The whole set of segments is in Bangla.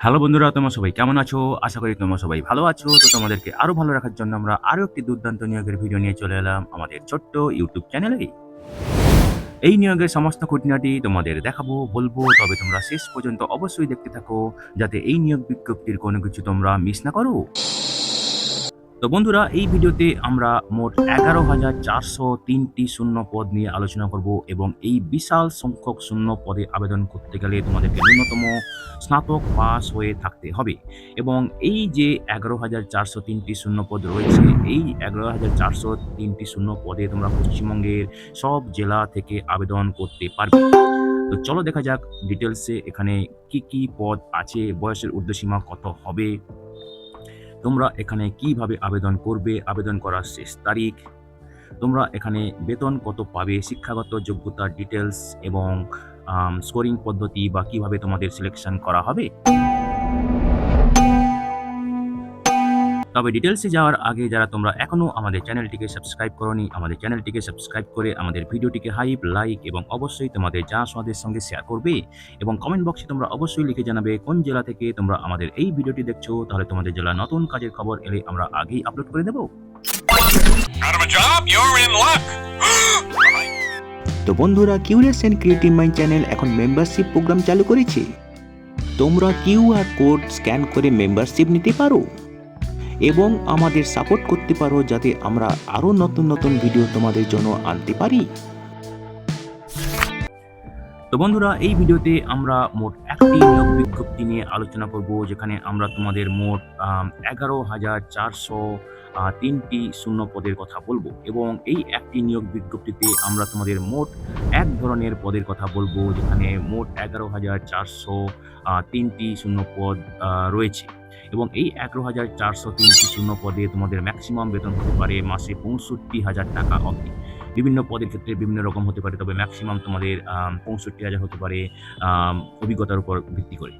হ্যালো বন্ধুরা, তোমরা সবাই কেমন আছো? আশা করি তোমরা সবাই ভালো আছো। তো তোমাদেরকে আরো ভালো রাখার জন্য আমরা আরো একটি দুর্দান্ত নিয়োগের ভিডিও নিয়ে চলে এলাম আমাদের ছোট্ট ইউটিউব চ্যানেলে। এই নিয়োগের সমস্ত খুঁটিনাটি তোমাদের দেখাবো, বলবো, তবে তোমরা শেষ পর্যন্ত অবশ্যই দেখতে থাকো, যাতে এই নিয়োগ বিজ্ঞপ্তির কোনো কিছু তোমরা মিস না করো। তো বন্ধুরা, এই ভিডিওতে আমরা মোট 11,403টি শূন্য পদ নিয়ে আলোচনা করব এবং এই বিশাল সংখ্যক শূন্য পদে আবেদন করতে গেলে তোমাদেরকে ন্যূনতম স্নাতক পাস হয়ে থাকতে হবে। এবং এই যে 11,403টি শূন্য পদ রয়েছে, এই 11,403টি শূন্য পদে তোমরা পশ্চিমবঙ্গের সব জেলা থেকে আবেদন করতে পারবে। তো চলো দেখা যাক ডিটেলসে এখানে কি কি পদ আছে, বয়সের ঊর্ধ্বসীমা কত হবে, তোমরা এখানে কিভাবে আবেদন করবে, আবেদন করার শেষ তারিখ, তোমরা এখানে বেতন কত পাবে, শিক্ষাগত যোগ্যতার ডিটেলস এবং স্কোরিং পদ্ধতি বা কিভাবে তোমাদের সিলেকশন করা হবে। তবে ডিটেলসে যাওয়ার আগে যারা তোমরা এখনও আমাদের চ্যানেলটিকে সাবস্ক্রাইব করোনি, আমাদের চ্যানেলটিকে সাবস্ক্রাইব করে আমাদের ভিডিওটিকে হাইপ, লাইক এবং অবশ্যই তোমাদের জানাশোনাদের সঙ্গে শেয়ার করবে এবং কমেন্ট বক্সে তোমরা অবশ্যই লিখে জানাবে কোন জেলা থেকে তোমরা আমাদের এই ভিডিওটি দেখছো। তাহলে তোমাদের জেলা নতুন কাজের খবর এলে আমরা আগেই আপলোড করে দেবো। তো বন্ধুরা, curious and creative mind channel এখন মেম্বারশিপ প্রোগ্রাম চালু করেছে। তোমরা কিউআর কোড স্ক্যান করে মেম্বারশিপ নিতে পারো এবং আমাদের সাপোর্ট করতে পারো, যাতে আমরা আরও নতুন নতুন ভিডিও তোমাদের জন্য আনতে পারি। তো বন্ধুরা, এই ভিডিওতে আমরা মোট একটি নিয়োগ বিজ্ঞপ্তি নিয়ে আলোচনা করব, যেখানে আমরা তোমাদের মোট 11,403টি শূন্য পদের কথা বলবো এবং এই একটি নিয়োগ বিজ্ঞপ্তিতে আমরা তোমাদের মোট এক ধরনের পদের কথা বলবো, যেখানে মোট 11,403টি শূন্য পদ রয়েছে এবং এই 11,403টি শূন্য পদে তোমাদের ম্যাক্সিমাম বেতন হতে পারে মাসে 65,000 টাকা অবধি। বিভিন্ন পদের ক্ষেত্রে বিভিন্ন রকম হতে পারে, তবে ম্যাক্সিমাম তোমাদের 65,000 হতে পারে অভিজ্ঞতার উপর ভিত্তি করে।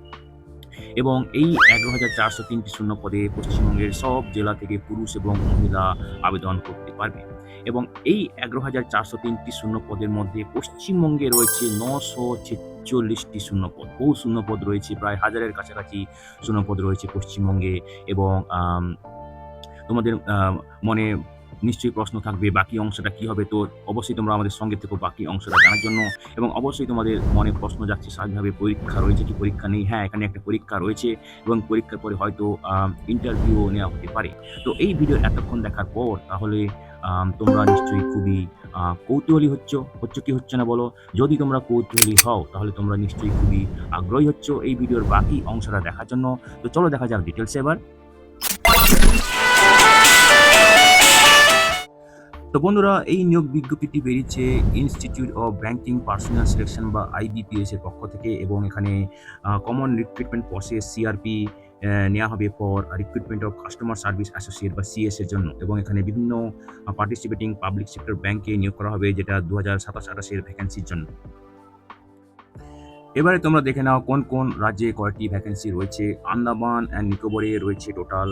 এবং এই 11,403টি শূন্য পদে পশ্চিমবঙ্গের সব জেলা থেকে পুরুষ এবং মহিলা আবেদন করতে পারবে এবং এই 11,403টি শূন্য পদের মধ্যে পশ্চিমবঙ্গে রয়েছে 946টি শূন্য পদ। বহু শূন্য পদ রয়েছে, প্রায় হাজারের কাছাকাছি শূন্য পদ রয়েছে পশ্চিমবঙ্গে। এবং তোমাদের মনে নিশ্চয়ই প্রশ্ন থাকবে বাকি অংশটা কী হবে। তো অবশ্যই তোমরা আমাদের সঙ্গে থেকো বাকি অংশটা জানার জন্য। এবং অবশ্যই তোমাদের মনে প্রশ্ন যাচ্ছে স্বাভাবিকভাবে, পরীক্ষা রয়েছে কি পরীক্ষা নেই? হ্যাঁ, এখানে একটা পরীক্ষা রয়েছে এবং পরীক্ষার পরে হয়তো ইন্টারভিউও নেওয়া হতে পারে। তো এই ভিডিও এতক্ষণ দেখার পর তাহলে তোমরা নিশ্চয়ই খুবই কৌতূহলী হচ্ছ কি হচ্ছে না বলো? যদি তোমরা কৌতূহলী হও তাহলে তোমরা নিশ্চয়ই খুবই আগ্রহী হচ্ছ এই ভিডিওর বাকি অংশটা দেখার জন্য। তো চলো দেখা যাক ডিটেলসে এবার। তো বন্ধুরা, এই নিয়োগ বিজ্ঞপ্তিটি বেরিয়েছে institute of banking personal selection বা আইবিপিএস এর পক্ষ থেকে এবং এখানে কমন রিক্রুটমেন্ট প্রসেস সিআরপি নেওয়া হবে for recruitment of customer service associate বা সিএস এর জন্য এবং এখানে বিভিন্ন পার্টিসিপেটিং পাবলিক সেক্টর ব্যাংকে নিয়োগ করা হবে, যেটা 2027-28 এর ভ্যাকেন্সির জন্য। এবারে তোমরা দেখে নাও কোন কোন রাজ্যে কয়টি ভ্যাকেন্সি রয়েছে। আন্দামান অ্যান্ড নিকোবরে রয়েছে টোটাল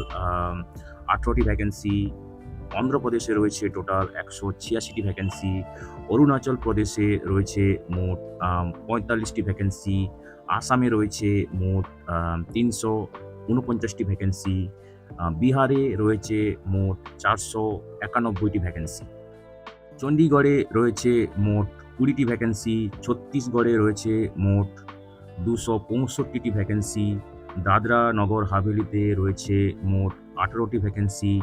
18টি ভ্যাকেন্সি, অন্ধ্রপ্রদেশে রয়েছে টোটাল 186টি ভ্যাকেন্সি, অরুণাচল প্রদেশে রয়েছে মোট 45টি ভ্যাকেন্সি, আসামে রয়েছে মোট 349টি ভ্যাকেন্সি, বিহারে রয়েছে মোট 491টি ভ্যাকেন্সি, চণ্ডীগড়ে রয়েছে মোট 20টি ভ্যাকেন্সি, ছত্তিশগড়ে রয়েছে মোট 265টি ভ্যাকেন্সি, দাদরা নগর হাভেলিতে রয়েছে মোট 18টি ভ্যাকেন্সি,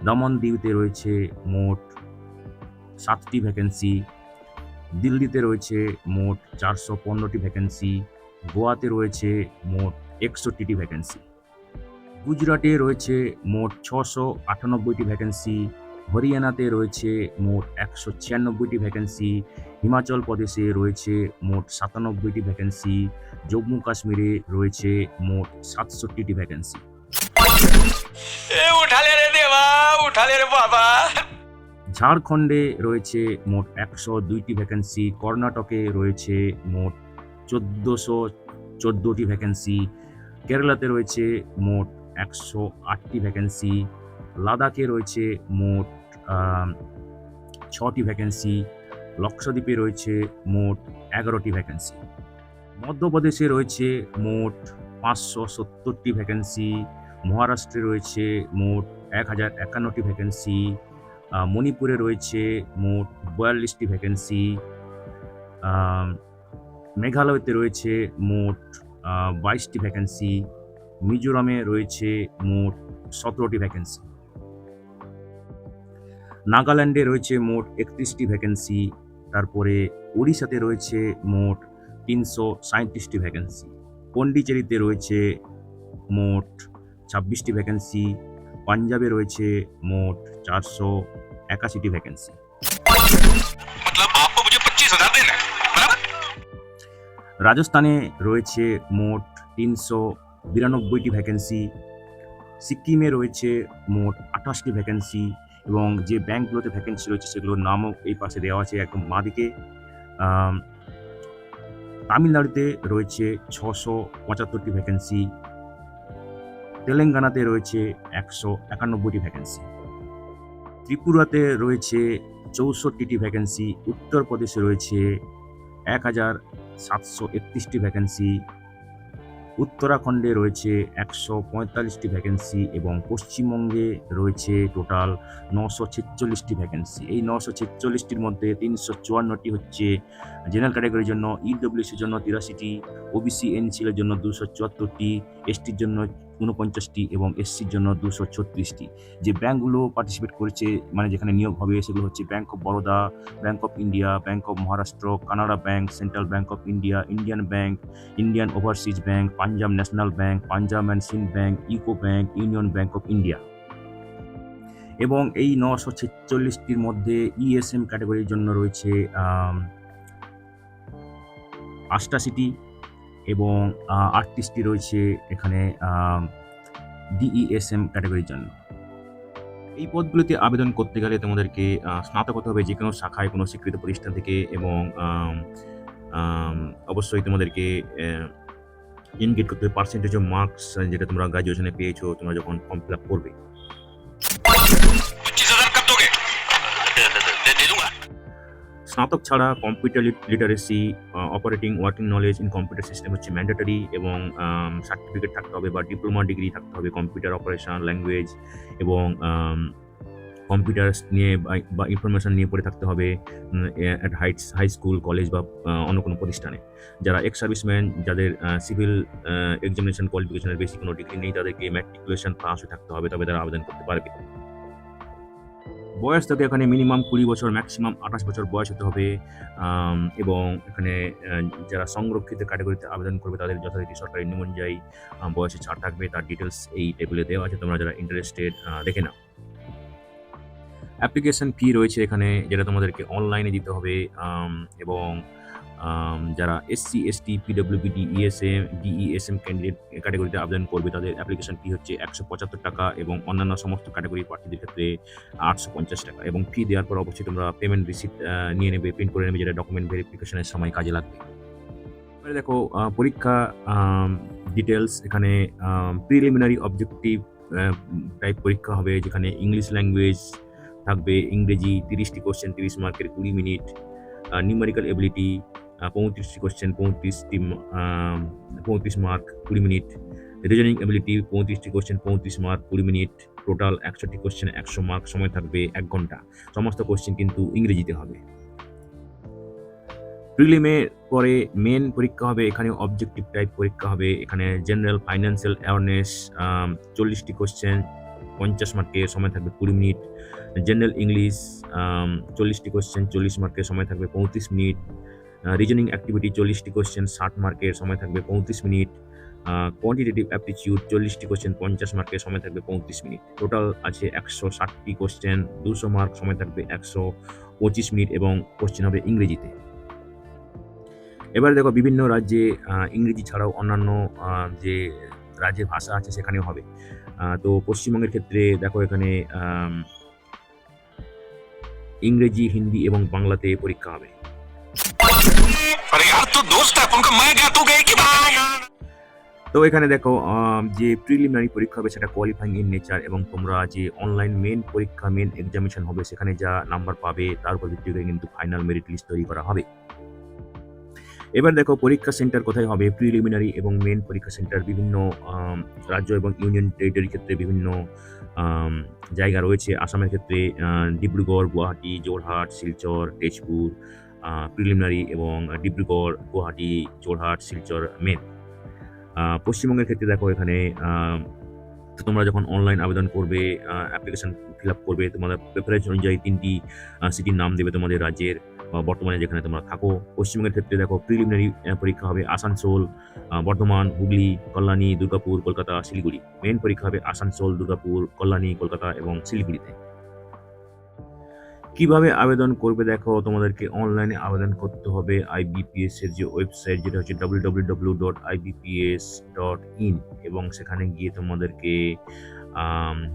দমন দিউতে রয়েছে মোট 7টি ভ্যাকেন্সি, দিল্লিতে রয়েছে মোট 415টি ভ্যাকেন্সি, গোয়াতে রয়েছে মোট 61টি ভ্যাকেন্সি, গুজরাটে রয়েছে মোট 698টি ভ্যাকেন্সি, হরিয়ানাতে রয়েছে মোট 196টি ভ্যাকেন্সি, হিমাচল প্রদেশে রয়েছে মোট 97টি ভ্যাকেন্সি, জম্মু কাশ্মীরে রয়েছে মোট 67টি ভ্যাকেন্সি। ঝাড়খণ্ডে রয়েছে মোট 102টি ভ্যাকেন্সি, কর্ণাটকে রয়েছে মোট 1414টি ভ্যাকেন্সি, কেরালাতে রয়েছে মোট 108টি ভ্যাকেন্সি, লাদাখে রয়েছে মোট 6টি ভ্যাকেন্সি, লক্ষদ্বীপে রয়েছে মোট 11টি ভ্যাকেন্সি, মধ্যপ্রদেশে রয়েছে মোট 570টি ভ্যাকেন্সি, মহারাষ্ট্রে রয়েছে মোট 1051টি ভ্যাকেন্সি, মণিপুরে রয়েছে মোট 42টি ভ্যাকেন্সি, মেঘালয়তে রয়েছে মোট 22টি ভ্যাকেন্সি, মিজোরামে রয়েছে মোট 17টি ভ্যাকেন্সি, নাগাল্যান্ডে রয়েছে মোট 31টি ভ্যাকেন্সি, তারপরে ওড়িশাতে রয়েছে মোট 337টি ভ্যাকেন্সি, পন্ডিচেরিতে রয়েছে মোট 26টি ভ্যাকেন্সি, পাঞ্জাবে রয়েছে মোট 481টি ভ্যাকেন্সি। मतलब आपको मुझे 25,000 देना है, बराबर? রাজস্থানে রয়েছে মোট 392টি ভ্যাকেন্সি, সিকিমে রয়েছে মোট 28টি ভ্যাকেন্সি এবং যে ব্যাংকগুলোতে ভ্যাকেন্সি রয়েছে সেগুলোর নামও এই পাশে দেওয়া আছে একদম বাঁদিকে। আম, তামিলনাড়ুতে রয়েছে 675টি ভ্যাকেন্সি, তেলেঙ্গানাতে রয়েছে 191টি ভ্যাকেন্সি, ত্রিপুরাতে রয়েছে 64টি ভ্যাকেন্সি, উত্তরপ্রদেশে রয়েছে 1731টি ভ্যাকেন্সি, উত্তরাখণ্ডে রয়েছে 145টি ভ্যাকেন্সি এবং পশ্চিমবঙ্গে রয়েছে টোটাল 946টি ভ্যাকেন্সি। এই 946টির মধ্যে 354টি হচ্ছে জেনারেল ক্যাটাগরির জন্য, ইডব্লিউএসির জন্য 83টি, ওবিসি এনসিএলের জন্য 274টি, এসটির জন্য 49টি এবং এসসির জন্য 236টি। যে ব্যাংকগুলো পার্টিসিপেট করেছে মানে যেখানে নিয়োগ হবে সেগুলো হচ্ছে bank of Baroda, bank of India, bank of Maharashtra, Canara bank, central bank of India, Indian bank, Indian overseas bank, Punjab national bank, Punjab and Sind bank, UCO bank, union bank of India. এবং এই 946টির মধ্যে ইএসএম ক্যাটাগরির জন্য রয়েছে 88টি এবং 38টি রয়েছে এখানে ডিইএসএম ক্যাটাগরির জন্য। এই পদগুলিতে আবেদন করতে গেলে তোমাদেরকে স্নাতক হতে হবে যে কোনো শাখায় কোনো স্বীকৃত প্রতিষ্ঠান থেকে এবং অবশ্যই তোমাদেরকে ইনগেট করতে হবে পার্সেন্টেজ অফ মার্কস যেটা তোমরা গ্র্যাজুয়েশনে পেয়েছো তোমরা যখন ফর্ম ফিল আপ করবে। 25,000 कब दोगे? दे दूंगा। স্নাতক ছাড়া computer literacy, operating working knowledge in computer system হচ্ছে ম্যান্ডেটরি এবং সার্টিফিকেট থাকতে হবে বা ডিপ্লোমা ডিগ্রি থাকতে হবে কম্পিউটার অপারেশন ল্যাঙ্গুয়েজ এবং কম্পিউটার নিয়ে বা ইনফরমেশন নিয়ে পড়ে থাকতে হবে হাই স্কুল কলেজ বা অন্য কোনো প্রতিষ্ঠানে। যারা এক্স সার্ভিসম্যান যাদের সিভিল এক্সামিনেশন কোয়ালিফিকেশনের বেশি কোনো ডিগ্রি নেই তাদেরকে ম্যাট্রিকুলেশন পাস হয়ে থাকতে হবে, তবে তারা আবেদন করতে পারবে। বয়স থাকে এখানে মিনিমাম 20 বছর, ম্যাক্সিমাম 28 বছর বয়স হতে হবে এবং এখানে যারা সংরক্ষিত ক্যাটাগরিতে আবেদন করবে তাদের যথারীতি সরকারি নিয়ম অনুযায়ী বয়সে ছাড় থাকবে, তার ডিটেলস এই টেবিলে দেওয়া আছে, তোমরা যারা ইন্টারেস্টেড দেখে নাও। অ্যাপ্লিকেশন ফি রয়েছে এখানে যেটা তোমাদেরকে অনলাইনে দিতে হবে এবং যারা এসসি এসটি পিডব্লিউবিডি ডিইএসএম ক্যান্ডিডেট ক্যাটাগরিতে আবেদন করবে তাদের অ্যাপ্লিকেশন ফি হচ্ছে 175 টাকা এবং অন্যান্য সমস্ত ক্যাটাগরির প্রার্থীদের ক্ষেত্রে 850 টাকা এবং ফি দেওয়ার পর অবশ্যই তোমরা পেমেন্ট রিসিপ্ট নিয়ে নেবে, প্রিন্ট করে নেবে, যেটা ডকুমেন্ট ভেরিফিকেশনের সময় কাজে লাগবে। এবারে দেখো পরীক্ষা ডিটেলস এখানে প্রিলিমিনারি অবজেক্টিভ টাইপ পরীক্ষা হবে যেখানে ইংলিশ ল্যাঙ্গুয়েজ থাকবে, ইংরেজি 30টি কোশ্চেন 30 মার্কের 20 মিনিট, নিউমেরিক্যাল এবিলিটি 35টি question 35 mark 20 minute, reasoning ability 35টি কোশ্চেন 35 মার্ক 20 মিনিট, টোটাল 100টি কোশ্চেন 100 মার্ক, সময় থাকবে 1 ঘন্টা। সমস্ত কোশ্চেন কিন্তু ইংরেজিতে হবে। প্রিলিমের পরে মেন পরীক্ষা হবে, এখানে অবজেক্টিভ টাইপ পরীক্ষা হবে, এখানে জেনারেল ফাইন্যান্সিয়াল অ্যাওয়ারনেস 40টি কোশ্চেন 50 মার্কের, সময় থাকবে 20 মিনিট, জেনারেল ইংলিশ 40টি কোশ্চেন 40 মার্কের, সময় থাকবে 35 মিনিট, রিজনিং অ্যাক্টিভিটি 40টি কোশ্চেন 60 মার্কের, সময় থাকবে 35 মিনিট, কোয়ান্টিটেটিভ অ্যাপটিটিউড 40টি কোশ্চেন 50 মার্কের, সময় থাকবে 35 মিনিট। টোটাল আছে 160টি কোশ্চেন 200 মার্ক, সময় থাকবে 125 মিনিট এবং কোশ্চেন হবে ইংরেজিতে। এবারে দেখো বিভিন্ন রাজ্যে ইংরেজি ছাড়াও অন্যান্য যে রাজ্যের ভাষা আছে সেখানেও হবে। তো পশ্চিমবঙ্গের ক্ষেত্রে দেখো এখানে ইংরেজি, হিন্দি এবং বাংলাতে পরীক্ষা হবে। अरे यार तो दोस्त है उनका मैं क्या तू गए कि भाई? তো এখানে দেখো যে প্রিলিমিনারি পরীক্ষা হবে সেটা কোয়ালিফাইং ইন নেচার এবং তোমরা যে অনলাইন মেন পরীক্ষা মেন এক্সামিনেশন হবে সেখানে যা নাম্বার পাবে তার উপর ভিত্তি করে কিন্তু ফাইনাল মেরিট লিস্ট তৈরি করা হবে। এবার দেখো পরীক্ষা সেন্টার কোথায় হবে। প্রিলিমিনারি এবং মেন পরীক্ষা সেন্টার বিভিন্ন রাজ্য এবং ইউনিয়ন টেরিটরির ক্ষেত্রে বিভিন্ন আম জায়গা রয়েছে। আসামের ক্ষেত্রে ডিব্রুগড়, গুয়াহাটি, যোরহাট, শিলচর, তেজপুর প্রিলিমিনারি এবং ডিব্রুগড়, গুয়াহাটি, যোরহাট, শিলচর মেন। পশ্চিমবঙ্গের ক্ষেত্রে দেখো এখানে তো তোমরা যখন অনলাইন আবেদন করবে, অ্যাপ্লিকেশন ফিল আপ করবে, তোমাদের প্রেফারেন্স অনুযায়ী ৩ টি সিটির নাম দেবে তোমাদের রাজ্যের বা বর্তমানে যেখানে তোমরা থাকো। পশ্চিমবঙ্গের ক্ষেত্রে দেখো প্রিলিমিনারি পরীক্ষা হবে আসানসোল, বর্ধমান, হুগলি, কল্যাণী, দুর্গাপুর, কলকাতা, শিলিগুড়ি। মেইন পরীক্ষা হবে আসানসোল, দুর্গাপুর, কল্যাণী, কলকাতা এবং শিলিগুড়িতে। কিভাবে আবেদন করবে দেখো, তোমাদেরকে অনলাইনে আবেদন করতে হবে আইবিপিএস এর যে ওয়েবসাইট, যেটা হচ্ছে www.ibps.in, এবং সেখানে গিয়ে তোমাদেরকে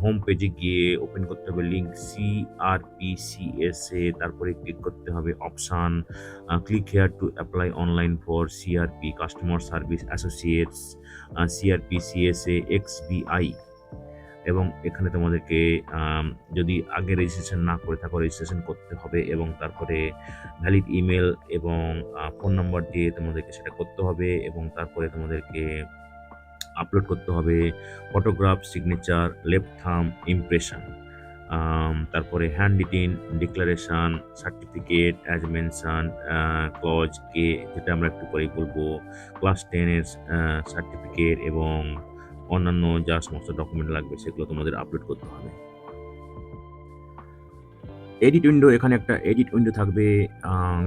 হোম পেজে গিয়ে ওপেন করতে হবে লিঙ্ক CRPCSA, তারপরে ক্লিক করতে হবে option click here to apply online for CRP customer service associates CRPCSA XBI, এবং এখানে তোমাদেরকে যদি আগে রেজিস্ট্রেশন না করে থাকো রেজিস্ট্রেশন করতে হবে, এবং তারপরে ভ্যালিড ইমেল এবং ফোন নম্বর দিয়ে তোমাদেরকে সেটা করতে হবে, এবং তারপরে তোমাদেরকে আপলোড করতে হবে photograph, signature, left thumb impression, তারপরে hand written declaration, certificate as mention clause কে, যেটা আমরা একটু পরেই বলবো, ক্লাস 10-এর সার্টিফিকেট এবং অন্যান্য যা সমস্ত ডকুমেন্ট লাগবে সেগুলো তোমাদের আপলোড করতে হবে। এডিট উইন্ডো, এখানে একটা এডিট উইন্ডো থাকবে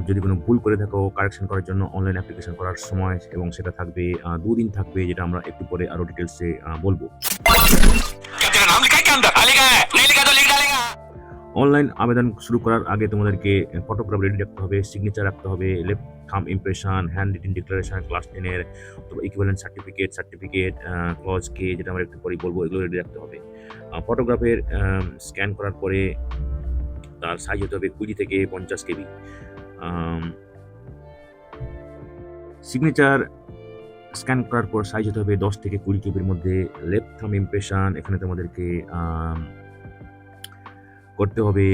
যদি কোনো ভুল করে থাকো কারেকশন করার জন্য অনলাইন অ্যাপ্লিকেশন করার সময়, এবং সেটা থাকবে 2 দিন থাকবে, যেটা আমরা একটু পরে আরও ডিটেলসে বলবো। क्या तेरा नाम लिखा है क्या अंदर? हाँ, लिखा है। नहीं लिखा तो लिख डालेगा। অনলাইন আবেদন শুরু করার আগে তোমাদেরকে ফটোগ্রাফ রেডি রাখতে হবে, সিগনেচার রাখতে হবে, left thumb impression, hand written declaration, class 10-এর অথবা ইকুইভ্যালেন্ট সার্টিফিকেট ক্লজ কে, যেটা আমরা একটু পরেই বলবো, এগুলো রেডি রাখতে হবে। ফটোগ্রাফের স্ক্যান করার পরে তার সাইজ হতে হবে 20 থেকে 50 কেবি। সিগনেচার স্ক্যান করার পর সাইজ হতে হবে 10 থেকে 20 কেবির মধ্যে। লেফট থাম্ব ইমপ্রেশন, এখানে তোমাদেরকে করতে হবে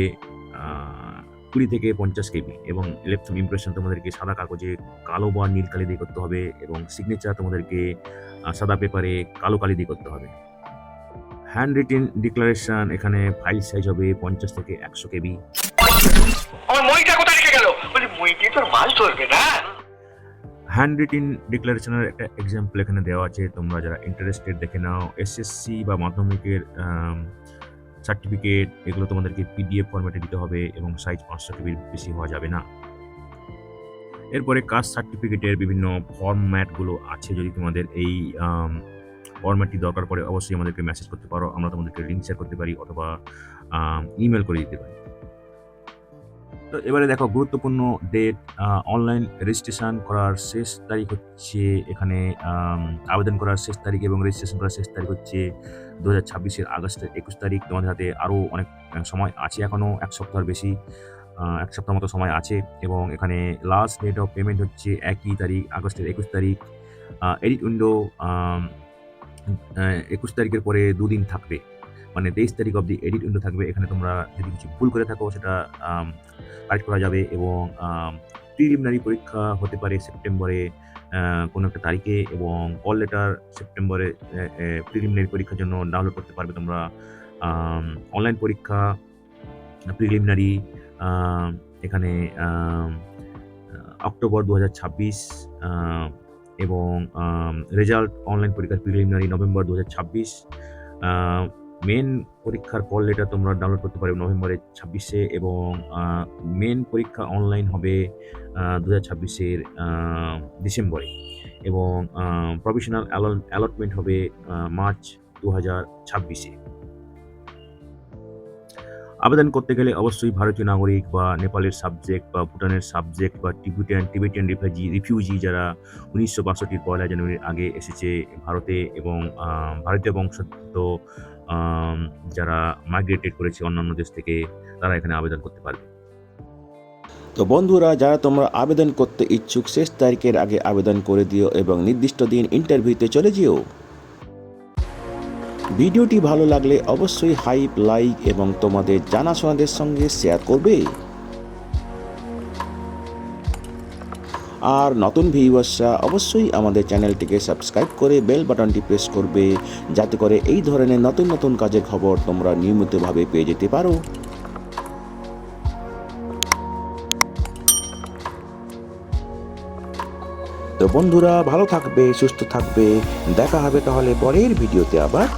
20 থেকে 50 কেবি, এবং লেফট থাম্ব ইমপ্রেশন তোমাদেরকে সাদা কাগজে কালো বা নীল কালি দিয়ে করতে হবে, এবং সিগনেচার তোমাদেরকে সাদা পেপারে কালো কালি দিয়ে করতে হবে। হ্যান্ড রিটেন ডিক্লারেশন, এখানে ফাইল সাইজ হবে 50 থেকে 100 কেবি। আমার মইটা কোথায় রেখে গেল? বলি মইটি তোর মাল ধরবে না। হ্যান্ড রিটেন ডিক্লারেশনের একটা এক্সাম্পল এখানে দেওয়া আছে, তোমরা যারা ইন্টারেস্টেড দেখে নাও। এসএসসি বা মাধ্যমিকের সার্টিফিকেট, এগুলো তোমাদেরকে PDF ফরম্যাটে দিতে হবে, এবং সাইজ 500 কেবির বেশি হওয়া যাবে না। এরপরে কাস্ট সার্টিফিকেটের বিভিন্ন ফরম্যাটগুলো আছে, যদি তোমাদের এই ফরম্যাটটি দরকার পড়ে অবশ্যই আমাদেরকে মেসেজ করতে পারো, আমরা তোমাদেরকে লিঙ্ক শেয়ার করতে পারি অথবা ইমেল করে দিতে পারি। তো এবারে দেখো গুরুত্বপূর্ণ ডেট, অনলাইন রেজিস্ট্রেশন করার শেষ তারিখ হচ্ছে এখানে আবেদন করার শেষ তারিখ এবং রেজিস্ট্রেশন করার শেষ তারিখ হচ্ছে 2026-এর আগস্টের 21 তারিখ। তোমাদের হাতে আরও অনেক সময় আছে, এখনও 1 সপ্তাহের বেশি, 1 সপ্তাহ মতো সময় আছে, এবং এখানে লাস্ট ডেট অফ পেমেন্ট হচ্ছে একই তারিখ, আগস্টের 21 তারিখ। এডিট উইন্ডো 21 তারিখের পরে 2 দিন থাকবে, মানে 23 তারিখ অবধি এডিট উইন্ডো থাকবে। এখানে তোমরা যদি কিছু ভুল করে থাকো সেটা কারেক্ট করা যাবে, এবং প্রিলিমিনারি পরীক্ষা হতে পারে সেপ্টেম্বরে কোনো একটা তারিখে, এবং কল লেটার সেপ্টেম্বরে প্রিলিমিনারি পরীক্ষার জন্য ডাউনলোড করতে পারবে তোমরা। অনলাইন পরীক্ষা প্রিলিমিনারি এখানে অক্টোবর 2026, এবং রেজাল্ট অনলাইন পরীক্ষার প্রিলিমিনারি নভেম্বর 2026। মেন পরীক্ষার কল লেটার তোমরা ডাউনলোড করতে পারবে নভেম্বরের 26-এ, এবং মেন পরীক্ষা অনলাইন হবে 2026-এর ডিসেম্বরে, এবং প্রভিশনাল অ্যালটমেন্ট হবে মার্চ 2026-এ। আবেদন করতে গেলে অবশ্যই ভারতীয় নাগরিক বা নেপালের সাবজেক্ট বা ভুটানের সাবজেক্ট বা টিবেটিয়ান রিফিউজি যারা 1962-র 1 জানুয়ারির আগে এসেছে ভারতে, এবং ভারতীয় বংশোদ্ভূত যারা মাইগ্রেটেড করেছে অন্যান্য দেশ থেকে, তারা এখানে আবেদন করতে পারবে। তো বন্ধুরা, যারা তোমরা আবেদন করতে ইচ্ছুক শেষ তারিখের আগে আবেদন করে দিও এবং নির্দিষ্ট দিন ইন্টারভিউতে চলে যেও। ভিডিওটি ভালো লাগলে অবশ্যই হাইপ, লাইক এবং তোমাদের জানাশোনাদের সঙ্গে শেয়ার করবে। আর নতুন ভিউয়ার্সরা অবশ্যই আমাদের চ্যানেলটিকে সাবস্ক্রাইব করে বেল বাটনটি প্রেস করবে, যাতে করে এই ধরনের নতুন নতুন কাজের খবর তোমরা নিয়মিতভাবে পেয়ে যেতে পারো। তো বন্ধুরা, ভালো থাকবে, সুস্থ থাকবে। দেখা হবে তাহলে পরের ভিডিওতে আবার।